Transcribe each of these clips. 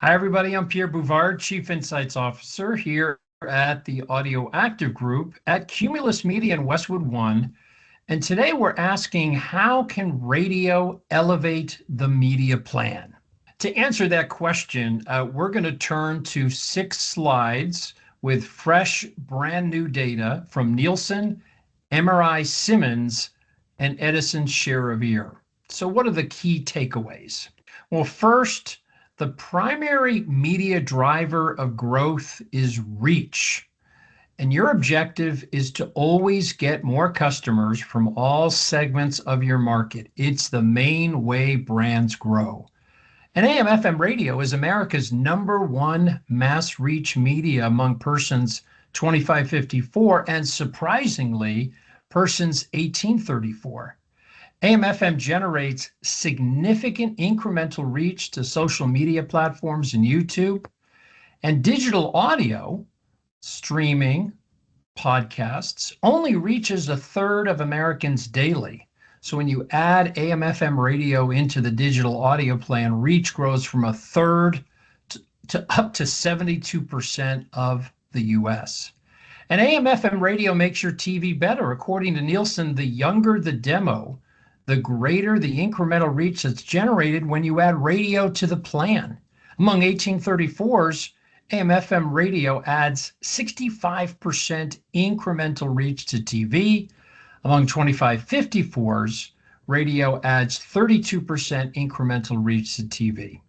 Hi, everybody. I'm Pierre Bouvard, Chief Insights Officer here at the Audio Active Group at Cumulus Media in Westwood One. And today we're asking, how can radio elevate the media plan? To answer that question, we're going to turn to 6 slides with fresh, brand new data from Nielsen, MRI Simmons, and Edison Share of Ear. So what are the key takeaways? Well, first, the primary media driver of growth is reach. And your objective is to always get more customers from all segments of your market. It's the main way brands grow. And AM/FM radio is America's #1 mass reach media among persons 25-54 and surprisingly, persons 18-34. AM/FM generates significant incremental reach to social media platforms and YouTube, and digital audio, streaming, podcasts, only reaches a third of Americans daily. So when you add AM/FM radio into the digital audio plan, reach grows from a third to up to 72% of the US. And AM/FM radio makes your TV better. According to Nielsen, the younger the demo, the greater the incremental reach that's generated when you add radio to the plan. Among 1834s, AM/FM radio adds 65% incremental reach to TV. Among 25-54s, radio adds 32% incremental reach to TV.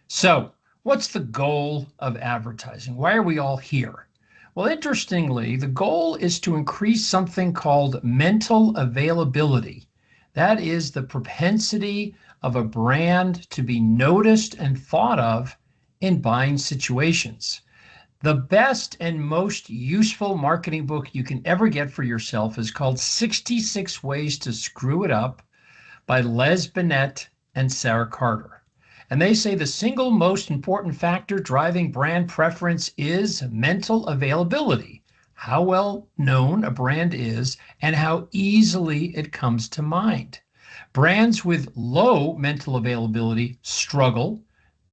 So, what's the goal of advertising? Why are we all here? Well, interestingly, the goal is to increase something called mental availability. That is the propensity of a brand to be noticed and thought of in buying situations. The best and most useful marketing book you can ever get for yourself is called 66 Ways to Screw It Up by Les Binet and Sarah Carter. And they say the single most important factor driving brand preference is mental availability, how well known a brand is and how easily it comes to mind. Brands with low mental availability struggle,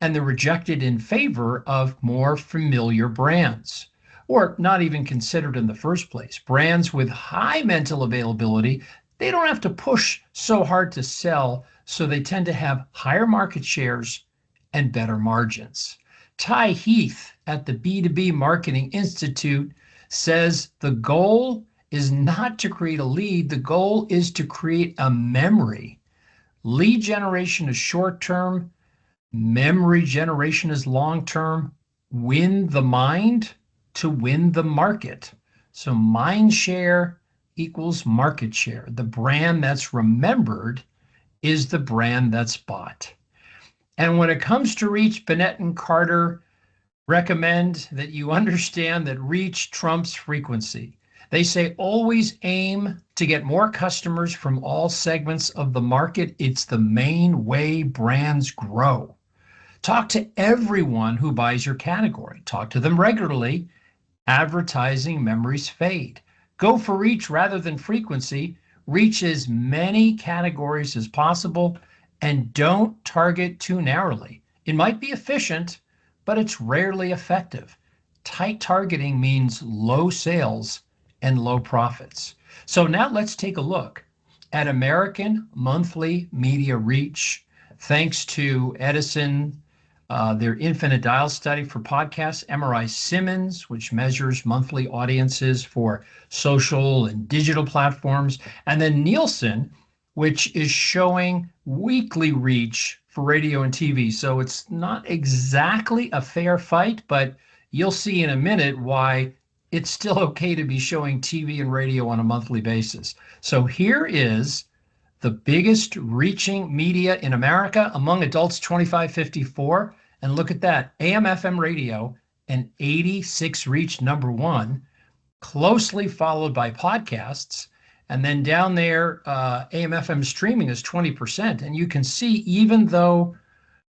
and they're rejected in favor of more familiar brands, or not even considered in the first place. Brands with high mental availability, they don't have to push so hard to sell, so they tend to have higher market shares and better margins. Ty Heath at the B2B Marketing Institute says the goal is not to create a lead, the goal is to create a memory. Lead generation is short term, memory generation is long term. Win the mind to win the market. So mind share equals market share. The brand that's remembered is the brand that's bought. And when it comes to reach, Binet and Carter recommend that you understand that reach trumps frequency. They say always aim to get more customers from all segments of the market. It's the main way brands grow. Talk to everyone who buys your category. Talk to them regularly. Advertising memories fade. Go for reach rather than frequency. Reach as many categories as possible and don't target too narrowly. It might be efficient, but it's rarely effective. Tight targeting means low sales and low profits. So now let's take a look at American monthly media reach. Thanks to Edison, their infinite dial study for podcasts, MRI Simmons, which measures monthly audiences for social and digital platforms, and then Nielsen, which is showing weekly reach for radio and TV. So it's not exactly a fair fight, but you'll see in a minute why it's still okay to be showing TV and radio on a monthly basis. So here is the biggest reaching media in America among adults 25-54. And look at that, AM/FM radio, an 86 reach #1, closely followed by podcasts. And then down there, AM/FM streaming is 20%. And you can see, even though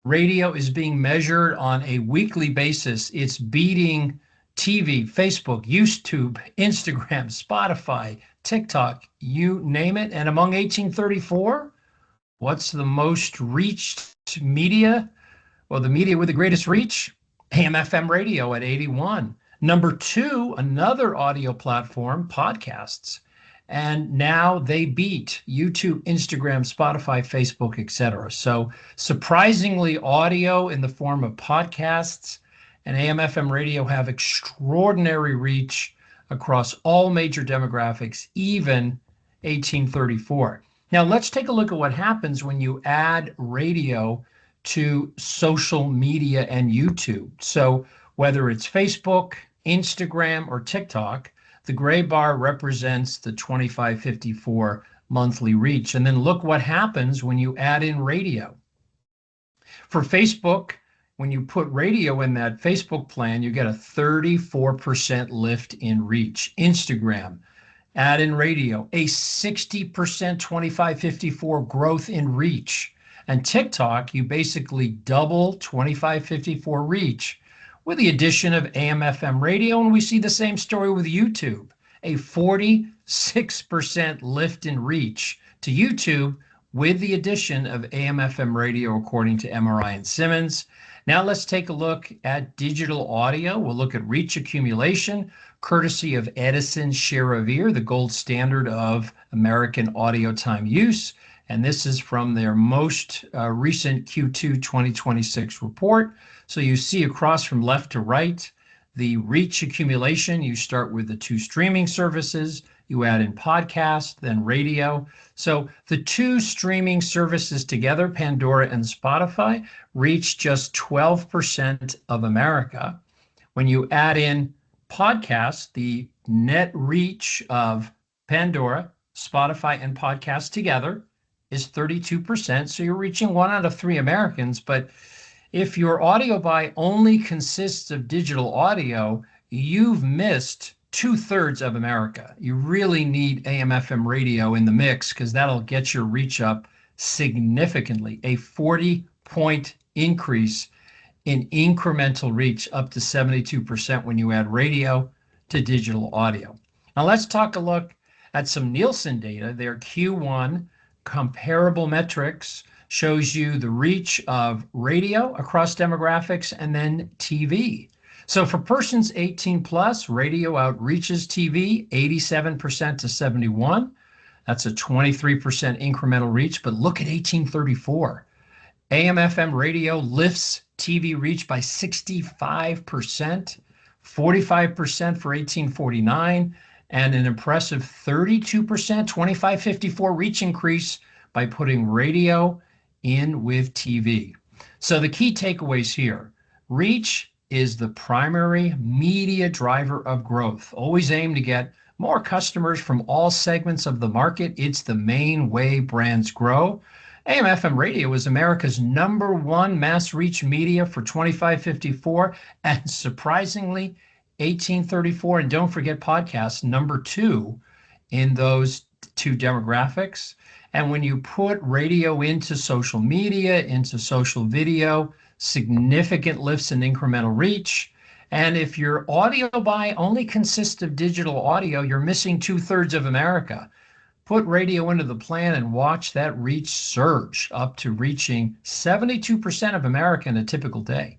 radio is being measured on a weekly basis, it's beating TV, Facebook, YouTube, Instagram, Spotify, TikTok, you name it. And among 18-34, what's the most reached media? Well, the media with the greatest reach, AM/FM radio at 81. Number two, another audio platform, podcasts. And now they beat YouTube, Instagram, Spotify, Facebook, etc. So surprisingly, audio in the form of podcasts and AM/FM radio have extraordinary reach across all major demographics, even 1834. Now let's take a look at what happens when you add radio to social media and YouTube. So whether it's Facebook, Instagram, or TikTok, the gray bar represents the 2554 monthly reach. And then look what happens when you add in radio. For Facebook, when you put radio in that Facebook plan, you get a 34% lift in reach. Instagram, add in radio, a 60% 2554 growth in reach. And TikTok, you basically double 2554 reach with the addition of AM/FM radio. And we see the same story with YouTube, a 46% lift in reach to YouTube with the addition of AM/FM radio, according to MRI and Simmons. Now let's take a look at digital audio. We'll look at reach accumulation, courtesy of Edison Share of Ear, the gold standard of American audio time use. And this is from their most recent Q2 2026 report. So you see across from left to right, the reach accumulation. You start with the two streaming services, you add in podcast, then radio. So the two streaming services together, Pandora and Spotify, reach just 12% of America. When you add in podcasts, the net reach of Pandora, Spotify, and podcast together is 32%. So you're reaching 1 out of 3 Americans. But if your audio buy only consists of digital audio, you've missed 2/3 of America. You really need AM/FM radio in the mix because that'll get your reach up significantly. A 40-point increase in incremental reach up to 72% when you add radio to digital audio. Now let's take a look at some Nielsen data. Their Q1 comparable metrics shows you the reach of radio across demographics and then TV. So for persons 18 plus, radio outreaches TV 87% to 71. That's a 23% incremental reach. But look at 1834. AM/FM radio lifts TV reach by 65%, 45% for 1849, and an impressive 32% 2554 reach increase by putting radio in with TV. So the key takeaways here: reach is the primary media driver of growth. Always aim to get more customers from all segments of the market. It's the main way brands grow. AM/FM radio is America's #1 mass reach media for 2554, and surprisingly, 1834, and don't forget podcasts, #2 in those two demographics. And when you put radio into social media, into social video, significant lifts in incremental reach. And if your audio buy only consists of digital audio, you're missing 2/3 of America. Put radio into the plan and watch that reach surge up to reaching 72% of America in a typical day.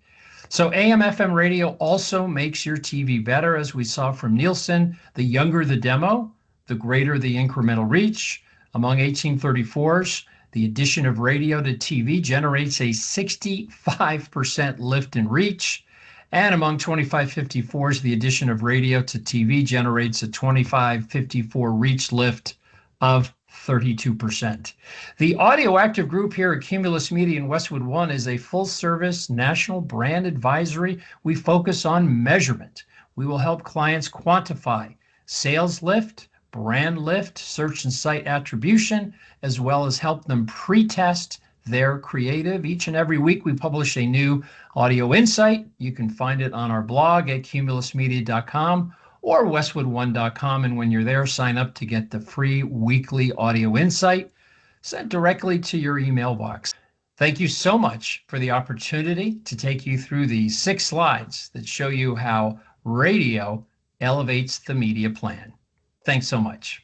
So AM/FM radio also makes your TV better, as we saw from Nielsen. The younger the demo, the greater the incremental reach. Among 1834s, the addition of radio to TV generates a 65% lift in reach. And among 2554s, the addition of radio to TV generates a 2554 reach lift of 32%. The Audio Active Group here at Cumulus Media in Westwood One is a full-service national brand advisory. We focus on measurement. We will help clients quantify sales lift, brand lift, search and site attribution, as well as help them pre-test their creative. Each and every week we publish a new audio insight. You can find it on our blog at cumulusmedia.com or westwood1.com. And when you're there, sign up to get the free weekly audio insight sent directly to your email box. Thank you so much for the opportunity to take you through the 6 slides that show you how radio elevates the media plan. Thanks so much.